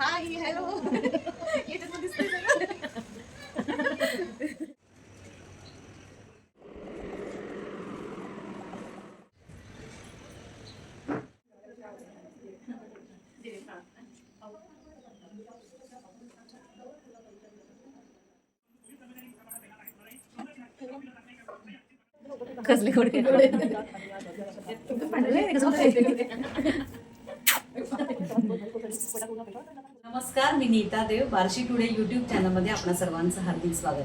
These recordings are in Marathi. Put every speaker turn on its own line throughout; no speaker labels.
हाय हॅलो याच्यात दिसतंय सगळं. कसले गोडे
नमस्कार, मी नीता देव. बार्शी टुडे यूट्यूब चॅनलमध्ये आपणा सर्वांचं हार्दिक स्वागत.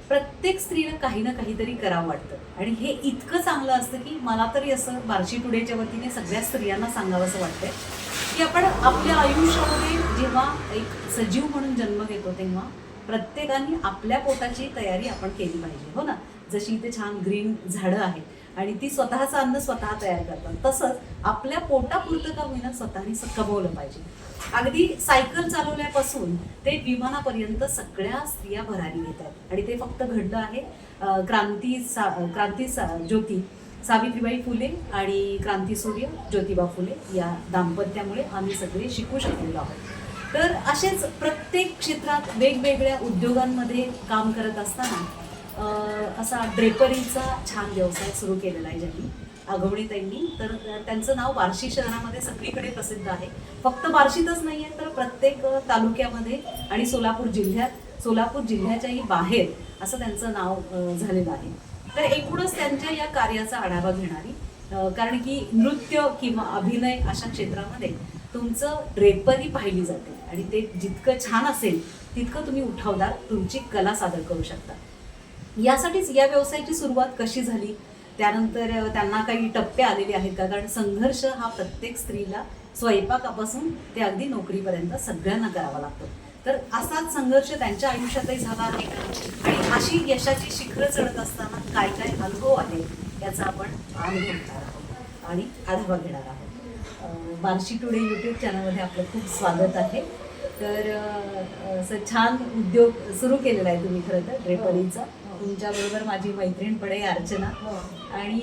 प्रत्येक स्त्रीला काही ना काहीतरी करावं वाटतं आणि हे इतकं चांगलं असतं की मला तरी असं बार्शी टुडेच्या वतीने सगळ्या स्त्रियांना सांगावं असं वाटतंय की आपण आपल्या आयुष्यामध्ये जेव्हा एक सजीव म्हणून जन्म घेतो तेव्हा प्रत्येकाने आपल्या पोटाची तयारी आपण केली पाहिजे, हो ना. जशी इथे छान ग्रीन झाडं आहेत आणि ती स्वतःचं अन्न स्वतः तयार करतात, तसंच आपल्या पोटापुरतं का होईना स्वतःने कमवलं पाहिजे. अगदी सायकल चालवल्यापासून ते विमानापर्यंत सगळ्या स्त्रिया भरारी घेतात आणि ते फक्त घडलं आहे क्रांती ज्योती सावित्रीबाई फुले आणि क्रांतीसूर्य ज्योतिबा फुले या दाम्पत्यामुळे आम्ही सगळे शिकू शकलेलो आहोत. तर असेच प्रत्येक क्षेत्रात वेगवेगळ्या उद्योगांमध्ये काम करत असताना असा ड्रेपरीचा छान व्यवसाय सुरू केलेला आहे ज्यांनी, आगवणीताईंनी. तर त्यांचं नाव बार्शी शहरामध्ये सगळीकडे प्रसिद्ध आहे. फक्त बार्शीतच नाही आहे तर प्रत्येक तालुक्यामध्ये आणि सोलापूर जिल्ह्याच्याही बाहेर असं त्यांचं नाव झालेलं आहे. तर एकूणच त्यांच्या या कार्याचा आढावा घेणारी, कारण की नृत्य किंवा अभिनय अशा क्षेत्रामध्ये तुमचं ड्रेपरी पाहिली जाते आणि ते जितकं छान असेल तितकं तुम्ही उठावदार तुमची कला सादर करू शकता. यासाठीच या व्यवसायाची सुरुवात कशी झाली, त्यानंतर त्यांना काही टप्पे आलेले आहेत का, कारण संघर्ष हा प्रत्येक स्त्रीला स्वयंपाकापासून ते अगदी नोकरीपर्यंत सगळ्यांना करावा लागतो. तर असाच संघर्ष त्यांच्या आयुष्यातही झाला आहे आणि अशी यशाची शिखरं चढत असताना काय काय अनुभव आहे याचा आपण अनुभव घेणार आहोत आणि आढावा घेणार आहोत. बार्शी टुडे यूट्यूब चॅनलमध्ये आपलं खूप स्वागत आहे. तर असं छान उद्योग सुरू केलेला आहे तुम्ही खरं तर ड्रेपरीचा. तुमच्याबरोबर माझी मैत्रीण पण आहे अर्चना. आणि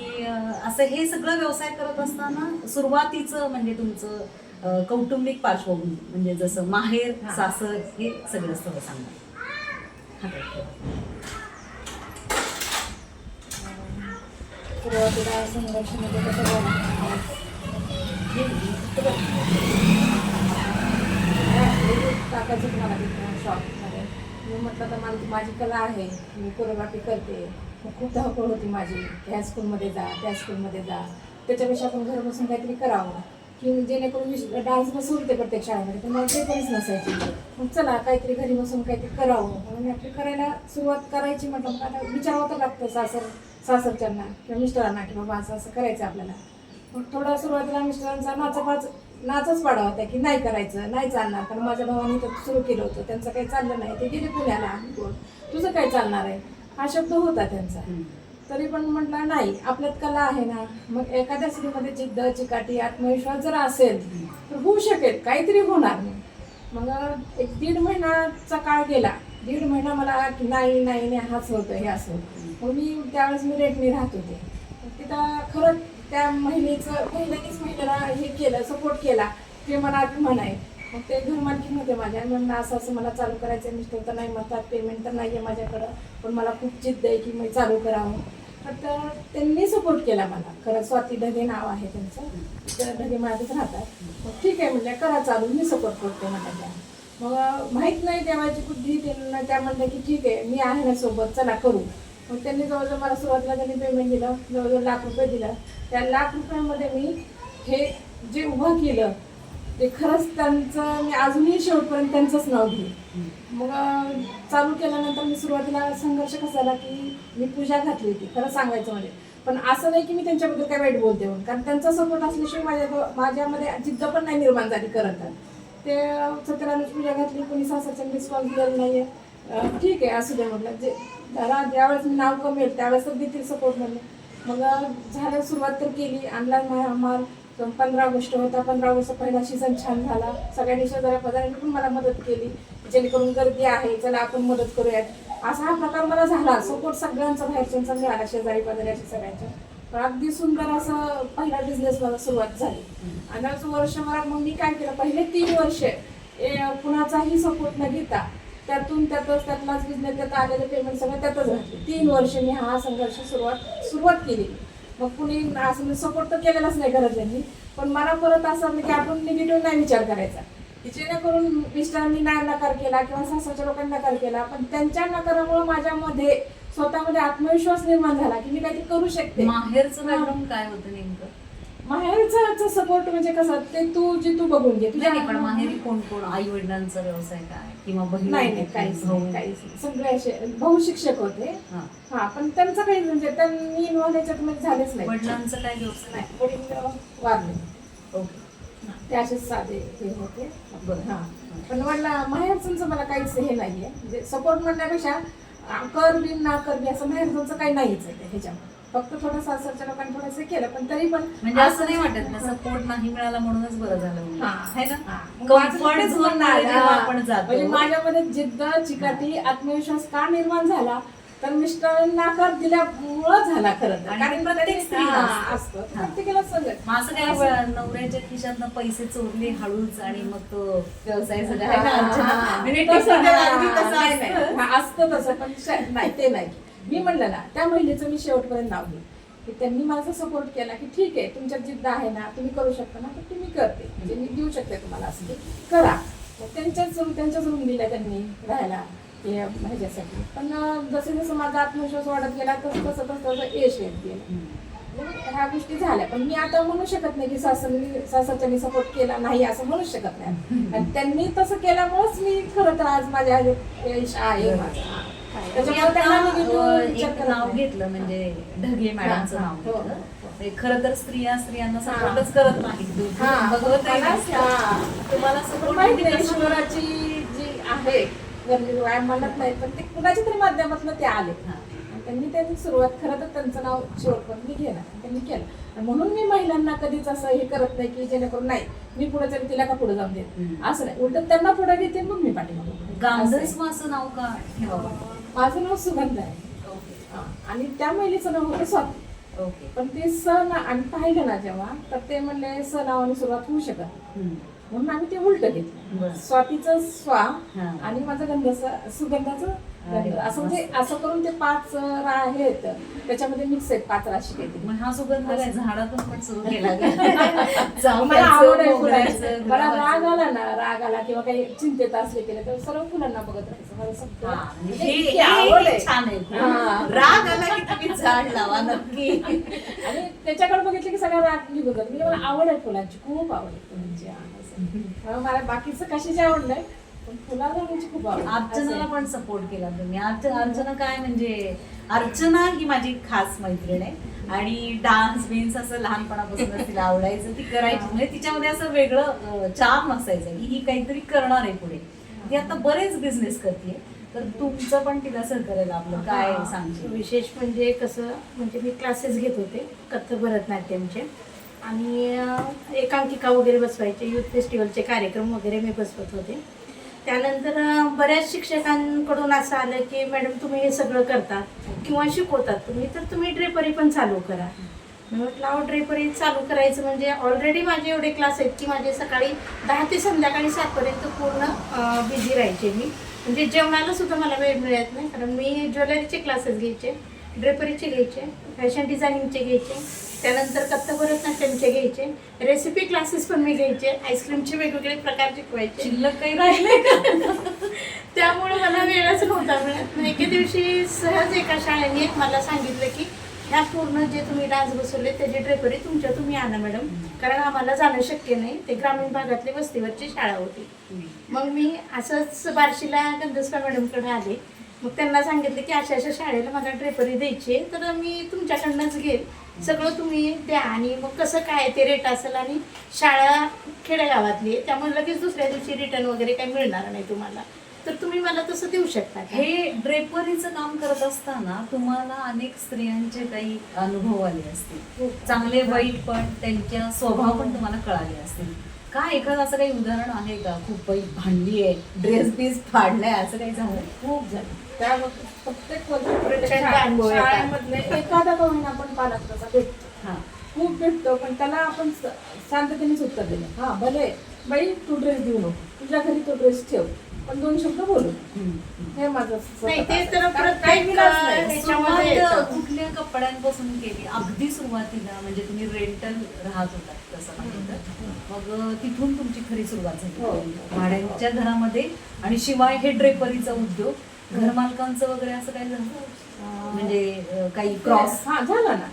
असं हे सगळं व्यवसाय करत असताना सुरुवातीचं म्हणजे तुमचं कौटुंबिक पार्श्वभूमी म्हणजे जसं माहेर सासर हे सगळं स्थळ सांगा.
सुरुवातीला संघर्षामध्ये कसं टाकायचं मला शॉपमध्ये. मी म्हटलं तर मला माझी कला आहे, मी कोरिओग्राफी करते. खूप धावपळ होती माझी, ह्या स्कूलमध्ये जा त्या स्कूलमध्ये जा. त्याच्यापेक्षा आपण घर बसून काहीतरी करावं की जेणेकरून मी डान्स बसवून ते प्रत्येक शाळेमध्ये, पण मला ते कोणीच नसायची. मग चला काहीतरी घरी बसून काहीतरी करावं म्हणून आपली करायला सुरुवात करायची. म्हटलं मग आता विचारावं तर लागतं सासरच्यांना किंवा मिस्टरांना की बाबा असं असं करायचं आपल्याला. मग थोडा सुरुवातीला मिस्टरांचा नाचच पाडा होता की नाही करायचं, नाही चालणार. कारण माझ्या भावाने तर सुरू केलं होतं, त्यांचं काही चाललं नाही, ते गेले पुण्याला. तुझं काय चालणार आहे हा शब्द होता त्यांचा. तरी पण म्हटलं नाही, आपल्यात कला आहे ना. मग एखाद्या स्त्रीमध्ये जिद्द, चिकाटी, आत्मविश्वास जर असेल तर होऊ शकेल, काहीतरी होणार. मग एक 1.5 महिन्याचा काळ गेला. 1.5 महिना मला की नाही नाही नाही हाच होतं हे असं होतं. मग त्यावेळेस मी रेटने राहत होते. तिथं खरंच त्या महिलेला हे केलं, सपोर्ट केला, ते मला अभिमान आहे. मग ते घरमालकीन होते माझ्या, म्हणून असं असं मला चालू करायचं आहे. मिस्टर तर नाही म्हणतात, पेमेंट तर नाही आहे माझ्याकडं, पण मला खूप जिद्द आहे की मी चालू करावं. तर त्यांनी सपोर्ट केला मला. खरं स्वाती ढगे नाव आहे त्यांचं, तर ढगे माझ्याच राहतात. मग ठीक आहे म्हणलं, करा चालू, मी सपोर्ट करते म्हणलं त्या. मग माहीत नाही देवाची बुद्धी, त्यांना त्या म्हणलं की ठीक आहे मी आहे ना सोबत, चला करू. मग त्यांनी जवळजवळ मला सुरुवातीला त्यांनी पेमेंट दिलं, जवळजवळ ₹1,00,000 दिलं. त्या ₹1,00,000 मी हे जे उभं केलं ते खरंच त्यांचं, मी अजूनही शेवटपर्यंत त्यांचंच नाव घेईन. मग चालू केल्यानंतर मी सुरुवातीला संघर्ष कसा झाला की मी पूजा घातली होती खरं सांगायचं म्हणजे. पण असं नाही की मी त्यांच्याबद्दल काय वाईट बोलते म्हणून, कारण त्यांचा सपोर्ट असल्याशिवाय माझ्यामध्ये जिद्द पण नाही निर्माण झाली करत. ते सत्यनारायणची पूजा घातली, कोणी सासरच्या रिस्पॉन्स दिलेला नाही आहे. ठीक आहे असू दे म्हटलं, जे जरा ज्यावेळेस मी नाव कमेल त्यावेळेस तर देतील सपोर्ट म्हणलं. मग झालं, सुरुवात तर केली, आणला माल. 15 ऑगस्ट होता, 15 ऑगस्ट पहिला सीझन छान झाला. सगळ्यांनी शेजाऱ्या पदार्थांनी पण मला मदत केली, जेणेकरून गर्दी आहे चला आपण मदत करूयात, असा हा प्रकार मला झाला. सपोर्ट सगळ्यांचा बाहेरच्यांचा मिळाला, शेजारी पदाऱ्याच्या सगळ्यांच्या. पण अगदी सुंदर असं पहिला बिझनेस मला सुरुवात झाली. आणि असं वर्षभरात मग मी काय केलं, पहिले 3 वर्ष कुणाचाही सपोर्ट न घेता त्यातलाच बिझनेस त्यात आलेलं पेमेंट सगळं त्यातच घातले. 3 वर्ष मी हा संघर्ष सुरुवात केली. मग कुणी असं सपोर्ट तर केलेलाच नाही घरातल्यांनी, पण मला परत असं वाटलं की आपण निगेटिव्ह नाही विचार करायचा, की जेणेकरून मिस्टरांनी नाही नकार केला किंवा सासरच्या लोकांनी नकार केला, पण त्यांच्या नकारामुळे माझ्यामध्ये स्वतःमध्ये आत्मविश्वास निर्माण झाला की मी काहीतरी करू शकते.
माहेरचं बॅकग्राऊंड काय होतं नेमकं?
माहेरचा सपोर्ट म्हणजे कसं ते तू बघून घे तुझ्या.
नाही, पण माहेरी कोण कोण, आई वडिलांचा व्यवसाय काय किंवा बहीण?
नाही काहीच नाही. सगळे असे भाऊ शिक्षक होते. हा, पण त्यांचं काही म्हणजे त्यांनी इन्व्हॉल्व याच्यात झालेच नाही.
वडिलांचं काय व्यवसाय?
नाही, वडील वारले.
ओके.
ते असेच साधे हे होते.
बरं.
हा, पण वडिला माहेरचं मला काहीच हे नाहीये, म्हणजे सपोर्ट म्हणण्यापेक्षा कर बी ना कर बी असं माहेरचं काही नाहीच आहे ह्याच्यामध्ये. फक्त थोडं सासरच्या लोकांनी थोडंसं केलं, पण तरी पण
म्हणजे असं नाही वाटत ना सपोर्ट नाही मिळाला म्हणूनच बरं झालं है ना?
माझं
कम्फर्ट
तेच
झोन
म्हणणं आहे.
आपण
म्हणजे
जातो.
माझ्यामध्ये जिद्द, चिकाटी, आत्मविश्वास का निर्माण झाला तर मिस्टरांनी नकार दिल्यामुळं झाला खरं तर.
आणि
कारण
प्रत्येक स्त्रीला
असतं प्रत्येकाला सगळं.
मग असं काय नवऱ्याच्या खिशातनं पैसे चोरले हळूच आणि मग तो व्यवसाय सगळा आहे ना, अर्चना? म्हणजे
तसं
तसं
नाही,
असतं.
नाही. असतं तसं, पण नाही ते नाही. मी म्हणलं ना त्या महिलेचं मी शेवटपर्यंत नाव घेईन की त्यांनी माझा सपोर्ट केला की ठीक आहे तुमच्यात जिद्द आहे ना, तुम्ही करू शकता ना, तर तुम्ही करते, म्हणजे मी देऊ शकते तुम्हाला, असं ते करा. मग त्यांच्याच रूम दिल्या त्यांनी राहायला ह्याच्यासाठी. पण जसं जसं माझा आत्मविश्वास वाढत गेला तसं यश येत गेलं. ह्या गोष्टी झाल्या, पण मी आता म्हणू शकत नाही की सासरच्यांनी सपोर्ट केला नाही असं म्हणू शकत नाही. आणि त्यांनी तसं केल्यामुळेच मी खरं तर आज माझ्या यश आहे माझं. त्याच्यामुळे त्यांना negative
एक नाव घेतलं म्हणजे ढगे मॅडमचं नाव घेतलं. ते खरं तर स्त्रियांना सपोर्टच करत नाही. भगवत तुम्हाला सपोर्ट
माहिती नाही, ईश्वराची जी आहे व्यायाम म्हणत नाही, पण ते कुणाच्या तरी माध्यमातून ते आले. त्यांनी सुरुवात खरं तर त्यांचं नाव शेवटपर्यंत मी घेणार, त्यांनी केलं. म्हणून मी महिलांना कधीच असं हे करत नाही की जेणेकरून नाही मी पुढे चालते तिला का पुढे जाऊन देत, असं नाही. उलट त्यांना पुढे घेते मग मी पाठीमागे.
गांधर्स्वाचं नाव का ठेवावं?
माझं नाव सुगंध आहे आणि त्या महिलेचं नाव होतं स्वाती.
ओके.
पण ते सण आणि पाहिलं ना जेव्हा तर ते म्हणले स नावाने सुरुवात होऊ शकत, म्हणून आम्ही ते उलट घेतलं. स्वातीचं स्वा आणि माझं सुगंधाचं गंध, असं म्हणजे असं करून ते 5 आहेत त्याच्यामध्ये मिक्स आहेत, 5 राशी काहीतरी.
मग हा सुगंध काय झाडातून पण सुरू केला
मला आवड आहे फुलांचं. मला राग आला किंवा काही चिंतेत असले केले तर सर्व फुलांना बघत राहायचं. मला सगळं आवड आहे.
छान आहे. राग आला की तुम्ही झाड लावा नक्की.
आणि त्याच्याकडे बघितलं की सगळ्या राग निघून जात. म्हणजे मला आवड आहे फुलांची, खूप आवड आहे फुलांची. मला बाकीचं कशाची आवड नाही, पण फुला लावण्याची खूप आवड.
अर्चनाला पण सपोर्ट केला तुम्ही. अर्चना काय म्हणजे अर्चना ही माझी खास मैत्रीण आहे आणि डान्स बिन्स असं लहानपणापासून तिला आवडायचं, ती करायची. म्हणजे तिच्यामध्ये असं वेगळं चार्म असायचं की ही काहीतरी करणार आहे पुढे. ती आता बरेच बिझनेस करते. तर तुमचं पण तिला सहकार्य लाभलं, काय सांगशील?
विशेष म्हणजे कसं, म्हणजे मी क्लासेस घेत होते कथ्थक भरतनाट्यमचे आणि एकांकिका वगैरे बसवायचे, युथ फेस्टिवलचे कार्यक्रम वगैरे मी बसवत होते. त्यानंतर बऱ्याच शिक्षकांकडून असं आलं की मॅडम तुम्ही हे सगळं करतात किंवा शिकवतात तुम्ही, तर तुम्ही ड्रेपरी पण चालू करा. मी म्हटलं अहो ड्रेपरी चालू करायचं म्हणजे ऑलरेडी माझे एवढे क्लास आहेत की माझे सकाळी 10 ते संध्याकाळी 7 पर्यंत पूर्ण बिझी राहायचे मी. म्हणजे जेवणाला सुद्धा मला वेळ मिळत नाही, कारण मी ज्वेलरीचे क्लासेस घ्यायचे, ड्रेपरीचे घ्यायचे, फॅशन डिझायनिंगचे घ्यायचे, त्यानंतर कथ्थक भरतनाट्यमचे घ्यायचे, रेसिपी क्लासेस पण मी घ्यायचे, आईस्क्रीमचे वेगवेगळे प्रकार शिकवायचे.
शिल्लक काही राहिले का?
त्यामुळे मला वेळच नव्हता मिळत. एके दिवशी सहज एका शाळेने मला सांगितलं की ह्या पूर्ण जे तुम्ही डान्स बसवले त्याची ड्रेपरी तुम्ही आणा मॅडम, कारण आम्हाला जाणं शक्य नाही. ते ग्रामीण भागातली वस्तीवरची शाळा होती. मग मी असंच बार्शीला गंधस्वा मॅडमकडे आले. मग त्यांना सांगितलं की अशा शाळेला मला ड्रेपरी द्यायची आहे, तर मी तुमच्याकडनंच घेईल, सगळं तुम्ही द्या आणि मग कसं काय ते रेट असेल. आणि शाळा खेडेगावातली आहे त्यामुळे लगेच दुसऱ्या दिवशी रिटर्न वगैरे काही मिळणार नाही तुम्हाला, तर तुम्ही मला तसं देऊ शकता.
हे ड्रेपरीचं काम करत असताना तुम्हाला अनेक स्त्रियांचे काही अनुभव आले असतील, चांगले वाईट, पण त्यांच्या स्वभाव पण तुम्हाला कळाले असतील. काय एखादं असं काही उदाहरण आहे का? खूप काही भांडली आहे, ड्रेस बीस फाडलाय, असं काही झालं?
खूप झालं. त्या प्रत्येक
शाळेमधले
शाळेमधले एखादा का होईना आपण पालक तसा भेटतो, खूप भेटतो, पण त्याला आपण शांततेनेच उत्तर दिलं. हा भले बाई तू ड्रेस देऊ नको, तुझ्या घरी तो ड्रेस ठेव, पण 2 शब्द बोलू. हे माझं
नाही, ते
स्वतःचं.
तर
कारण
प्रत्येक
काही विलाज नाही.
त्याच्यामध्ये
सुरुवात
येतं.
कुठल्या कपड्यांपासून केली? अगदी सुरुवातीला म्हणजे तुम्ही रेंटल राहत होता तसं सांगितलं, मग तिथून तुमची खरी सुरुवात
हो.
झाली भाड्यांच्या घरामध्ये, आणि शिवाय हे ड्रेपरीचा उद्योग घरमालकांचं वगैरे असं काही झालं म्हणजे काही क्रॉस?
हा झालं ना.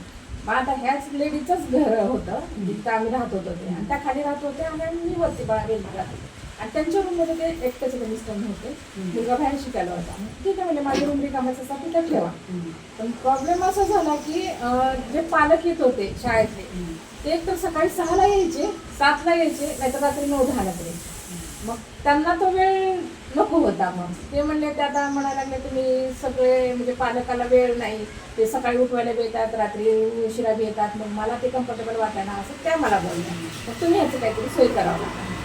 मग आता ह्याच लेडीचंच घर होतं जिथं आम्ही राहत होतो ते, आणि त्या खाली राहत होते आणि मी वरती गेली राहते. आणि त्यांच्या रूममध्ये ते एकटेच मिस्टर नव्हते, मुलगा बाहेर शिकायला होता. ठीक आहे म्हणजे माझी रूम रिकामाचं असा तिथं ठेवा. पण प्रॉब्लेम असा झाला की जे पालक येत होते शाळेतले, ते एक तर सकाळी 6ला यायचे, 7ला यायचे, नाहीतर रात्री 9-10ला यायचे. मग त्यांना तो वेळ नको होता. मग ते म्हणले, ते आता म्हणायला लागले तुम्ही सगळे म्हणजे पालकाला वेळ नाही, ते सकाळी उठवायला बी येतात, रात्री उशिरा बी येतात, मग मला ते कम्फर्टेबल वाटायला असं त्या मला बोलल्या. मग तुम्ही ह्याचं काहीतरी सोय करावं लागणार.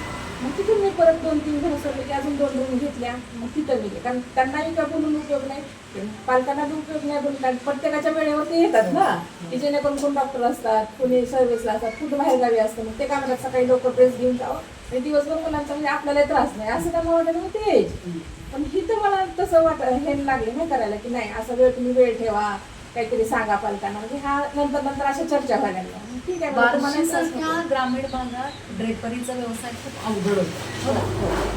मग तिथून मी परत 2-3 घर सोडले की अजून 2 रूम घेतल्या. मग तिथं गेले, कारण त्यांनाही काय बोलून उपयोग नाही, पालकांना बी उपयोग नाही बोलून, कारण प्रत्येकाच्या वेळेवर ते येतात ना, की जेणेकरून कोण डॉक्टर असतात, कोणी सर्व्हिसला असतात, कुठं बाहेरगावी असतं. मग ते काय म्हणतात सकाळी लवकर ड्रेस घेऊन जावं आणि दिवसभर मुलांचा म्हणजे आपल्याला त्रास नाही असं त्यांना वाटायला मग ते यायचे. पण हिथं मला तसं हे लागले नाही करायला की नाही असं वेळ तुम्ही वेळ ठेवा, काहीतरी सांगा पालकांना. म्हणजे हा नंतर अशा चर्चा व्हायला लागल्या. ठीक आहे, मला तुम्हाला त्रास
बार्शीसारख्या
नको.
ग्रामीण भागात ड्रेपरीचा व्यवसाय खूप अवघड होतो,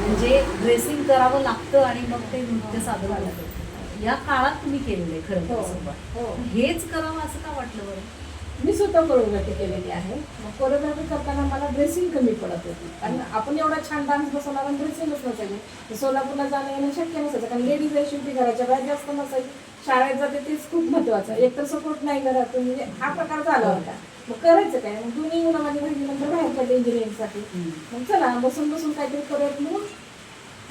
म्हणजे ड्रेसिंग करावं लागतं आणि मग ते नृत्य सादर होतं. या काळात तुम्ही केलेलं खरं तर
हो,
सुरुवात.
हो.
हेच करावं असं का वाटलं बरं?
मी स्वतः कोरिओग्राफी केलेली आहे. मग कोरिओग्राफी करताना मला ड्रेसिंग कमी पडत होती, कारण आपण एवढा छान डान्स बसवणार आणि ड्रेसिंगच नसायचे. सोलापूरला जाणं येणं शक्य नसायचं, कारण लेडीज आहे शेवटी, घराच्या बाहेर जास्त नसायची, शाळेत जाते तेच खूप महत्त्वाचं. एक तर सपोर्ट नाही घरातून, म्हणजे हा प्रकार झाला होता. मग करायचं काय, मग दोन्ही मुलं माझी बहिणीनंतर बाहेर पडले इंजिनिअरिंगसाठी. मग चला बसून काहीतरी करूयात म्हणून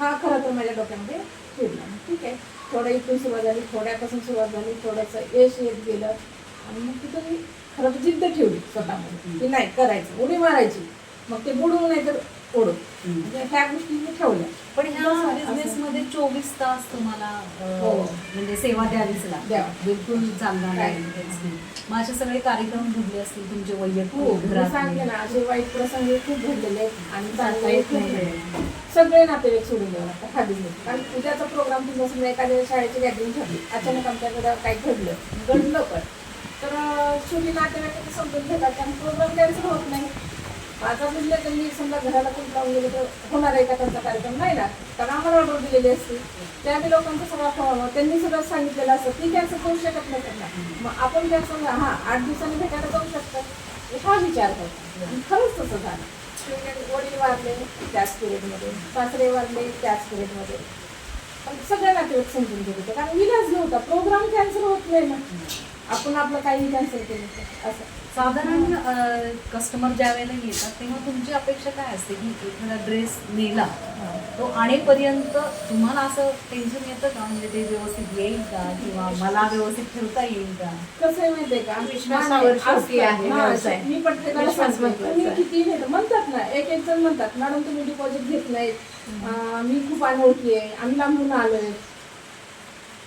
हा खरं तर माझ्या डोक्यामध्ये फिरला. ठीक आहे, थोडं इथून सुरुवात झाली, थोड्यापासून सुरुवात झाली, थोडंसं यश येत गेलं, आणि मग तिथं मी खरं तर जिद्द ठेवली स्वतःमध्ये की नाही करायचं, उडी मारायची. मग ते बुडू नाही तर ओढू, म्हणजे ह्या गोष्टी मी ठेवल्या.
पण ह्या
असं-
बिझनेसमध्ये 24 तास तुम्हाला
हो.
म्हणजे सेवा द्यावीच लागते,
द्यावं.
बिलकुल चालणार नाही.
काय?
हेच नाही. मग असे सगळे कार्यक्रम घडले असतील तुमचे
हो,
वैयक्तिक
मी सांगते
घरात?
ना, असे वाईट प्रसंग खूप घडलेले आहेत आणि
सांगता
चांगले
येत
खूप
नाही.
घडलेले. सगळे नातेवाईक सोडून द्यावं लागतं हा बिझनेस. कारण उद्याचा प्रोग्राम तुमचा समजा एखाद्या शाळेची गॅदरिंग ठरली, अचानक आमच्याकडे काही घडलं तर शेवटी नातेवाईकांनी समजून घेतात, कारण प्रोग्राम कॅन्सल होत नाही. माझा बिझनेस मी समजा घराला कुठं लावून गेलं तर होणार आहे का त्यांचा कार्यक्रम? नाही ना, कारण आम्हाला ऑर्डर दिलेली असते. त्या बी लोकांचा सगळा फॉर्म त्यांनी सगळं सांगितलेलं असतं, ती कॅन्सल करू शकत नाही त्यांना. मग आपण त्या समजा 8 दिवसांनी भेटायला जाऊ शकतात, हा विचार करतो. आणि खरंच तसं झालं. शेवटी वडील वारले त्याच पिरियडमध्ये, सासरे वारले त्याच पिरियडमध्ये. पण सगळ्या नातेवाईक समजून घेत होते, कारण विलास नव्हता, प्रोग्राम कॅन्सल होत नाही ना, आपण आपलं काही कॅन्सल केलं तर असं.
साधारण कस्टमर ज्या वेळेला येतात तेव्हा तुमची अपेक्षा काय असते की एखादा ड्रेस नेला तो आणेपर्यंत तुम्हाला असं टेन्शन येतं का, म्हणजे ते व्यवस्थित येईल का, किंवा मला व्यवस्थित ठेवता येईल का?
कसं आहे माहितीये का,
विश्वासावर शेवटी आहे
असतं.
व्यवसाय.
मी प्रत्येकाला
विश्वास
सांगते,
महत्त्वाचा
तुम्ही
आहे.
किती नेतं म्हणतात ना, एक जण म्हणतात मॅडम तुम्ही डिपॉझिट घेत नाहीत, मी खूप अनोळखी आहे, आम्ही लांबून आलोय.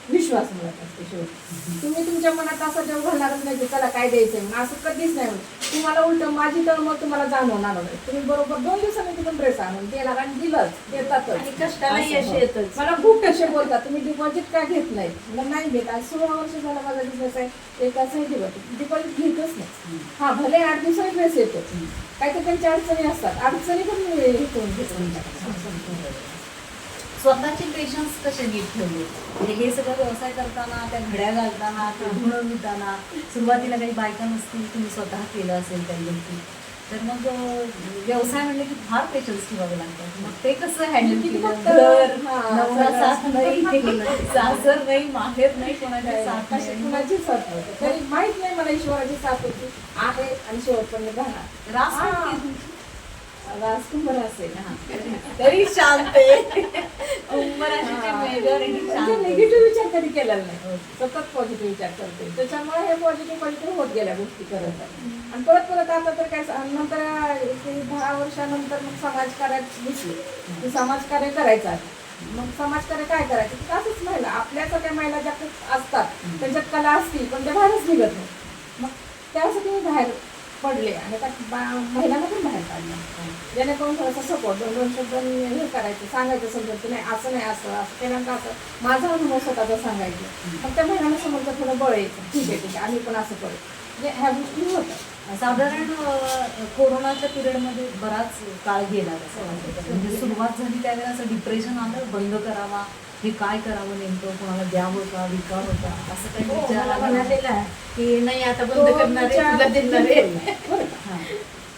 विश्वास मिळत असते शेवटी. तुम्ही तुमच्या मनात असं जेव्हा घालणारच नाही की चला काय द्यायचंय म्हणून, असं कधीच नाही होत. तुम्हाला उलट माझी तळमळ तुम्हाला जाणवणार नाही. तुम्ही बरोबर 2 दिवसांनी तिथून ड्रेस आणून देणार आणि दिलंच, देतातच.
आणि कष्टाला
असं
यश
हो.
येतच.
मला खूप कसे बोलतात तुम्ही डिपॉझिट का घेत नाही, मला नाही घेत. आज 16 वर्ष झाला माझा बिझनेस आहे, एकाचंही डिपॉझिट घेतच नाही. हा भले 8 दिवसांनी ड्रेस येतो, काय तर त्यांच्या अडचणी असतात, अडचणी पण मी हे करून घेतो.
स्वतःचे पेशन्स कसे नीट ठेवले, म्हणजे हे सगळं व्यवसाय करताना, त्या घड्या घालताना, ते धुणं धुताना, सुरुवातीला काही बायका नसतील, तुम्ही स्वतः केलं असेल काही गोष्टी, तर मग व्यवसाय म्हणले की फार पेशन्स ठेवावे लागतात. मग ते कसं हँडल
किती
केलं?
फक्त-
घर,
हा,
नवरा
सगळं
साथ नाही, सासर नाही, माहेर नाही, कोणाची साथ
कशी
नाही.
कुणाची साथ नव्हती. तरी माहित नाही मला ईश्वराची साथ होती आहे आणि शेवटपर्यंत राहणार.
रास
हा.
वाटते तुमची?
राजकुंभर असेल
तरी शांत आहे. कुंभ राशीचे मेजॉरिटी शांत आहे.
निगेटिव्ह विचार कधी केलेला नाही, सतत पॉझिटिव्ह विचार करते. त्याच्यामुळे हे पॉझिटिव्ह होत गेल्या गोष्टी करत आहे. आणि परत आता तर काय नंतर ते 10 वर्षानंतर मग समाजकार्यात दिसले की समाजकार्य करायचं आहे. मग समाजकार्य काय करायचं तर असंच महिला आपल्या सगळ्या महिला ज्या असतात त्यांच्यात कला असतील पण त्या बाहेरच निघत नाही. मग त्यासाठी मी बाहेर पडले आणि त्या महिलांना पण बाहेर काढलं, जेणेकरून थोडंसं सपोर्ट दोन शब्द हे करायचं, सांगायचं समजून की नाही असं नाही, असं केल्यानंतर असं माझा अनुभव स्वतःचा सांगायचं. मग त्या महिलांना समोरचं थोडं बळ यायचं, ठीक आहे आम्ही पण असं करू, म्हणजे ह्या गोष्टी होतात.
साधारण कोरोनाच्या पिरियडमध्ये बराच काळ गेला असं वाटतं. म्हणजे सुरुवात झाली त्यावेळेला असं डिप्रेशन आलं, बंद करावा, हे काय करावं नेमकं, कोणाला द्यावं का विकावं का, असं काही विचार
मला
आला?
म्हणालेला की नाही आता बंद करणार आहे, तुला देणार आहे.
बरं का?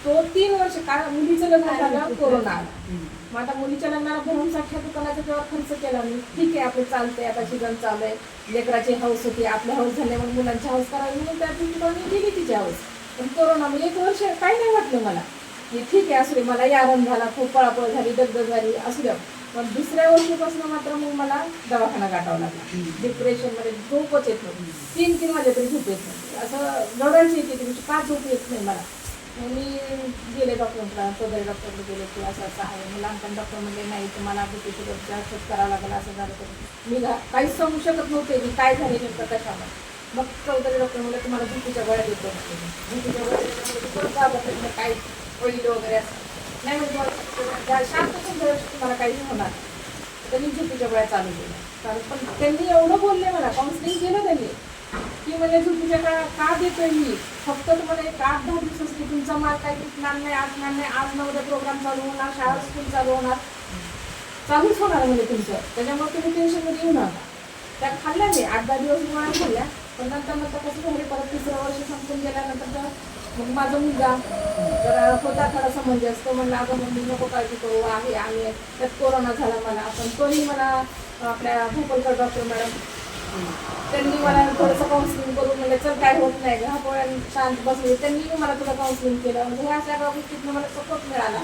तो 3 वर्ष काय मुलीचं लग्न झालं, कोरोना आला. मग आता मुलीच्या लग्नाला भरमसाठ्या दुकानाचा जेव्हा खर्च केला मी, ठीक आहे आपलं चालतंय, आता सीझन चालू आहे, लेकराची हौस होती, आपल्या हौस झाले म्हणून मुलांची हौस करावी म्हणून त्या ठिकाणी गेली तिची हौस. पण कोरोना म्हणजे 1 वर्ष काही नाही वाटलं मला की ठीक आहे असू दे, मला आराम झाला, खूप पळापळ झाली, दगदग झाली, असू द्या. पण दुसऱ्या वर्षीपासून मात्र मग मला दवाखाना गाठावा लागला. डिप्रेशनमध्ये झोपच येत नव्हती, 3 वाजे तरी झोप येत नव्हती, असं रडायची येते तुमची का झोप येत नाही मला. मी गेले डॉक्टरला, वगैरे डॉक्टरकडे गेले की असं असं आहे. मला लहानपण डॉक्टर म्हणले नाही तुम्हाला BP शुगरचा चेक करावं लागेल, असं झालं तर मी काहीच सांगू शकत नव्हते मी काय झाले नेमकं कशाला. मग चौधरी डॉक्टर म्हणलं तुम्हाला झोपीच्या गोळ्या देतो, झोपीच्या गोळ्या काय पहिलं वगैरे असं नाही, म्हणजे शांत तुम्हाला काही होणार. त्यांनी झोपीच्या गोळ्या चालू केल्या, पण त्यांनी एवढं बोलले मला, काउन्सिलिंग केलं त्यांनी की म्हणजे झोपीच्या का देतोय मी, फक्त तुम्हाला एक 8-10 दिवसासाठी तुमचा माल काही टिकणार नाही, आज नाही, आज नवदा प्रोग्राम चालू होणार, शाळा स्कूल चालू होणार, चालूच होणार म्हणजे तुमचं, त्याच्यामुळे तुम्ही टेन्शनमध्ये येऊ नका. त्या खाल्ल्या मी 8-10 दिवस गोळ्या खाल्ल्या, पण नंतर कसं झाले, परत 3रं वर्ष संपून गेल्यानंतर मग माझा मुलगा तर होता थोडा समंजस, तो म्हणला अगं मग मी नको काळजी करू, आहे आम्ही त्यात कोरोना झाला मला. पण तोही मला आपल्या भोपलकर डॉक्टर मॅडम त्यांनी मला थोडंसं काउन्सिलिंग करून म्हणजे चल काय होत नाही का, पोळ्या शांत बसले, त्यांनी मला थोडं काउन्सिलिंग केलं. म्हणजे ह्या सगळ्या गोष्टीतनं मला सपोर्ट मिळाला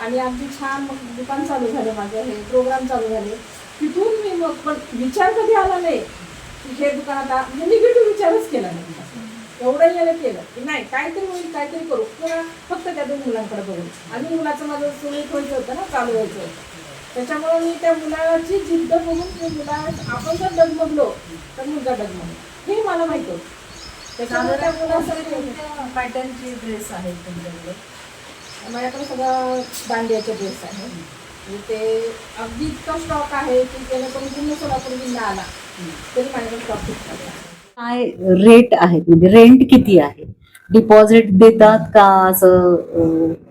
आणि अगदी छान मग दुकान चालू झालं माझं, हे प्रोग्राम चालू झाले. तिथून मी मग पण विचार कधी आला नाही की हे दुकानात निगेटिव्ह विचारच केला नाही, एवढं याला केलं की नाही काहीतरी होईल, काहीतरी करू, किंवा फक्त त्या 2 मुलांकडे बघून. आणि मुलाचं माझं सुरळीत व्हायचं होतं ना, चालू व्हायचं होतं, त्याच्यामुळे मी त्या मुलाची जिद्द बघून ते मुला आपण जर डगमगलो तर मुलगा डगमगलो हे मला माहिती होतं. त्याच्यामुळे त्या मुलासाठी
पॅटर्नचे ड्रेस आहेत तुमच्याकडे?
माझ्याकडे सगळं दांडियाचे ड्रेस आहे, ते अगदी इतका स्टॉक आहे की जेणेकरून पूर्ण सोलापूर जिल्हा आला तरी माझ्याकडे स्टॉक फिक्स आहे.
काय रेट आहेत, म्हणजे रेंट किती आहे, डिपॉझिट देतात का असं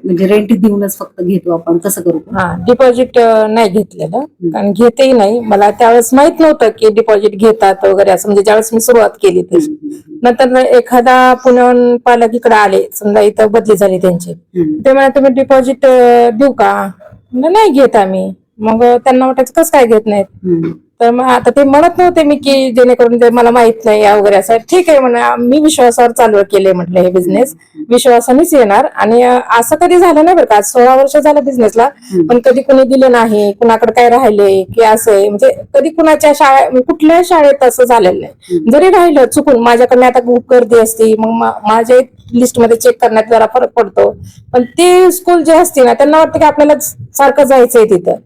म्हणजे रेंट देऊनच फक्त घेतो आपण, कसं करू?
डिपॉझिट नाही घेतलेलं, कारण घेतही नाही, मला त्यावेळेस माहित नव्हतं की डिपॉझिट घेतात वगैरे असं. म्हणजे ज्यावेळेस मी सुरुवात केली तशी नंतर एखादा पुण्याहून पालक इकडे आले, समजा इथं बदली झाली त्यांची, ते म्हणा तुम्ही डिपॉझिट देऊ का, नाही घेत आम्ही. मग त्यांना वाटायचं कसं काय घेत नाहीत, तर मग आता ते म्हणत नव्हते मी की जेणेकरून ते मला माहित नाही वगैरे असं. ठीक आहे म्हणा, मी विश्वासावर चालू केले म्हटलं हे बिझनेस, विश्वासानेच येणार. आणि असं कधी झालं नाही बरं का, 16 वर्ष झालं बिझनेसला, पण कधी कुणी दिले नाही, कुणाकडे काय राहिले की असं आहे. म्हणजे कधी कुणाच्या कुठल्याही शाळेत असं झालेलं नाही. जरी राहिलं चुकून माझ्याकडनं, आता खूप गर्दी असते मग माझ्या लिस्टमध्ये चेक करण्यात जरा फरक पडतो, पण ते स्कूल जे असते ना त्यांना वाटतं की आपल्याला सारखं जायचंय तिथं,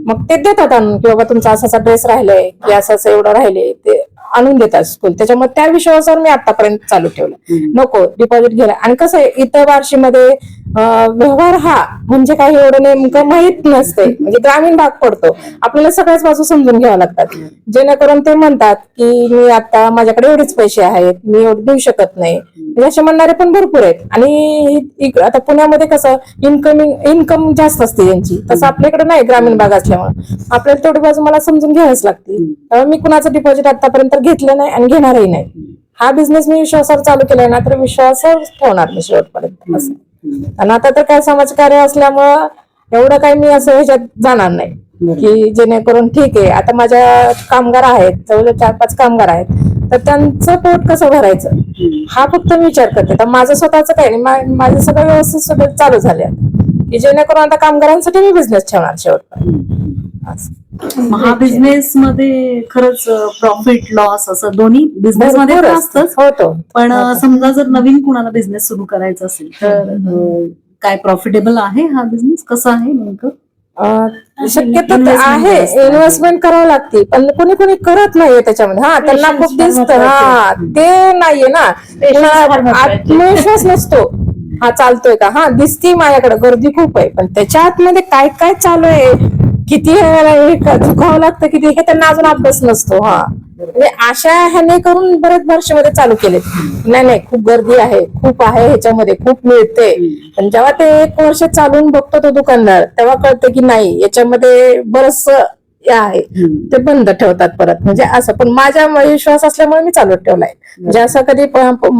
मग ते देतात आणून की बाबा तुमचा असा ड्रेस राहिलाय की असं एवढं राहिले, ते आणून देतात स्कूल. त्याच्यामुळे त्या विश्वासावर मी आतापर्यंत चालू ठेवलं, नको डिपॉझिट घ्यायला. आणि कसं आहे इथं बार्शीमध्ये व्यवहार हा म्हणजे काही एवढं नेमकं माहित नसते, म्हणजे ग्रामीण भाग पडतो, आपल्याला सगळ्याच बाजू समजून घ्याव्या लागतात, जेणेकरून ते म्हणतात की मी आता माझ्याकडे एवढेच पैसे आहेत, मी एवढे देऊ शकत नाही, म्हणजे असे म्हणणारे पण भरपूर आहेत. आणि आता पुण्यामध्ये कसं इन्कम जास्त असते त्यांची, तसं आपल्याकडे नाही, ग्रामीण भाग असल्यामुळे आपल्याला तेवढी बाजू मला समजून घ्यावीच लागते. त्यामुळे मी कुणाचं डिपॉझिट आतापर्यंत घेतलं नाही आणि घेणारही नाही. हा बिझनेस मी विश्वासावर चालू केलाय ना, तर विश्वासावर ठेवणार मी शेवटपर्यंत असं. आणि आता तर काय समाजकार्य असल्यामुळं एवढं काही मी असं ह्याच्यात जाणार नाही की जेणेकरून ठीक आहे. आता माझ्या कामगार आहेत, जवळ 4-5 कामगार आहेत, तर त्यांचं पोट कसं भरायचं हा फक्त मी विचार करते. तर माझं स्वतःचं काही नाही, माझं सगळं व्यवस्थित सगळं चालू झाले की जेणेकरून आता कामगारांसाठी मी बिझनेस ठेवणार शेवटपर्यंत.
हा बिझनेस मध्ये खरंच प्रॉफिट लॉस असं दोन्ही बिझनेस मध्ये असतंच
होतो.
पण समजा जर नवीन कुणाला बिझनेस सुरू करायचा असेल तर काय प्रॉफिटेबल आहे हा बिझनेस, कसं आहे नेमकं?
शक्यतो आहे, इन्व्हेस्टमेंट करावं लागते, पण कोणी कोणी करत नाहीये त्याच्यामध्ये. त्यांना खूप दिसतं, ते नाहीये ना, आत्मविश्वास नसतो हा चालतोय का, हा दिसती माझ्याकडे गर्दी खूप आहे, पण त्याच्या आतमध्ये काय काय चालू आहे, किती चुकावं लागतं किती, हे त्यांना अजून अभ्यास नसतो. हा म्हणजे अशा ह्याने करून बरेच वर्षामध्ये चालू केले. नाही खूप गर्दी आहे, खूप आहे, ह्याच्यामध्ये खूप मिळते. पण जेव्हा ते 1 वर्ष चालून बघतो तो दुकानदार, तेव्हा कळतं की नाही याच्यामध्ये बरंच आहे, ते बंद ठेवतात परत. म्हणजे असं, पण माझ्या विश्वास असल्यामुळे मी चालू ठेवलाय. म्हणजे असं कधी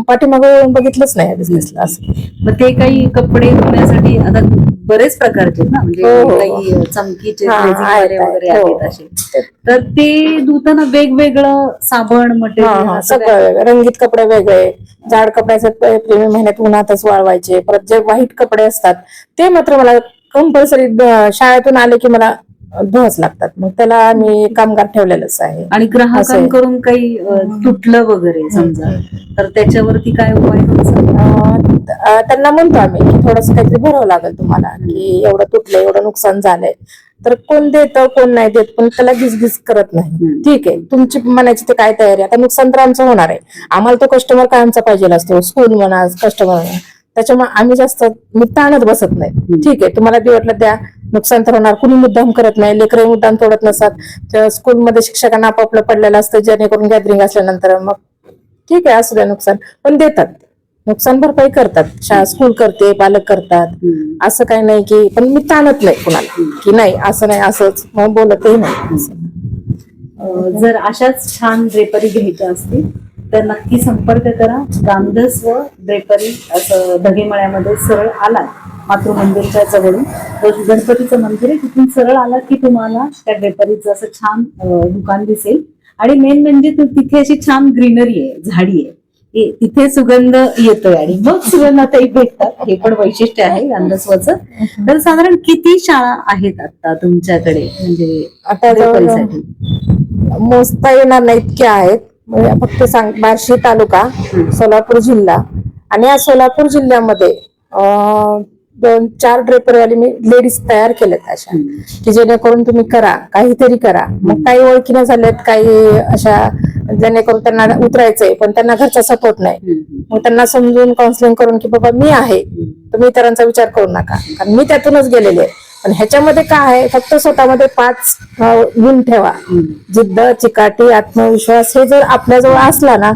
पाठीमागं बघितलंच नाही बिझनेसला असं.
मग ते काही कपडे धुण्यासाठी आता बरेच प्रकारचे ना, म्हणजे
हो.
काही चमकीचे
हा,
ग्लेझिंग
आहेत,
वगैरे वगैरे
आहेत.
आहेत असे. तर ते धुताना वेगवेगळं साबण मटेरियल
सगळं वेगळं, रंगीत कपडे वेगळे, जाड कपड्याचे प्रेमी महिन्यात उन्हातच वाळवायचे. परत जे व्हाईट कपडे असतात ते मात्र मला कंपल्सरी शाळेतून आले की मला धुवाच लागतात. मग त्याला मी कामगार ठेवलेलंच आहे.
आणि ग्राहकांकडून काही तुटलं वगैरे समजा, तर त्याच्यावरती काय उपाय तुमचा?
त्यांना म्हणतो आम्ही की थोडस काहीतरी भरावं लागेल तुम्हाला, की एवढं तुटलंय, एवढं नुकसान झालंय. तर कोण देतं कोण नाही देत, पण त्याला घिसघिस करत नाही. ठीक आहे, तुमची म्हणायची ते काय तयारी, आता नुकसान तर आमचं होणार आहे. आम्हाला तो कस्टमर कायमचा पाहिजे असतो, स्कूल म्हणा कस्टमर, त्याच्यामुळे आम्ही जास्त ताणत बसत नाही. ठीक आहे, तुम्हाला बी वाटलं द्या, नुकसान तर होणार, कुणी मुद्दाम करत नाही, लेकरं मुद्दाम तोडत नसतात. स्कूलमध्ये शिक्षकांना आपापलं पडलेलं असतं, जेणेकरून गॅदरिंग असल्यानंतर मग ठीक आहे असू द्या नुकसान, पण देतात, नुकसान भरपाई करतात. शाळा स्कूल करते, पालक करतात, असं काही नाही की, पण मी ताणत नाही कुणाला की नाही असं नाही असंच, मग बोलतही नाही.
जर अशाच छान ड्रेपरी घ्यायच्या असतील तर नक्की संपर्क करा. रामदास व ड्रेपरी असं दगेमळ्यामध्ये सरळ आलात मातृमंदिरच्या जवळून, गणपतीचं मंदिर आहे, तिथून सरळ आलात की तुम्हाला त्या ड्रेपरीचं असं छान दुकान दिसेल. आणि मेन म्हणजे तिथे अशी छान ग्रीनरी आहे, झाडी आहे, तिथे सुगंध येतोय आणि मग सुगंधातही भेटतात. हे पण वैशिष्ट्य आहे रामदासवाचं. तर साधारण किती शाळा आहेत आता तुमच्याकडे, म्हणजे
आता
ड्रेपरीसाठी?
मोजता येणार नाही इतके आहेत. म्हणजे फक्त बार्शी तालुका, सोलापूर जिल्हा, आणि या सोलापूर जिल्ह्यामध्ये 2-4 ड्रेपरवाले मी लेडीज तयार केलेत अशा, की जेणेकरून तुम्ही करा, काहीतरी करा. मग काही ओळखीने झालेत, काही अशा जेणेकरून त्यांना उतरायचंय पण त्यांना घरचा सपोर्ट नाही, मग त्यांना समजून काउन्सिलिंग करून की बाबा मी आहे, तुम्ही इतरांचा विचार करू नका, कारण मी त्यातूनच गेलेले आहे. पण ह्याच्यामध्ये काय आहे, फक्त स्वतःमध्ये 5 गुण ठेवा, जिद्द, चिकाटी, आत्मविश्वास. हे जर आपल्याजवळ असला ना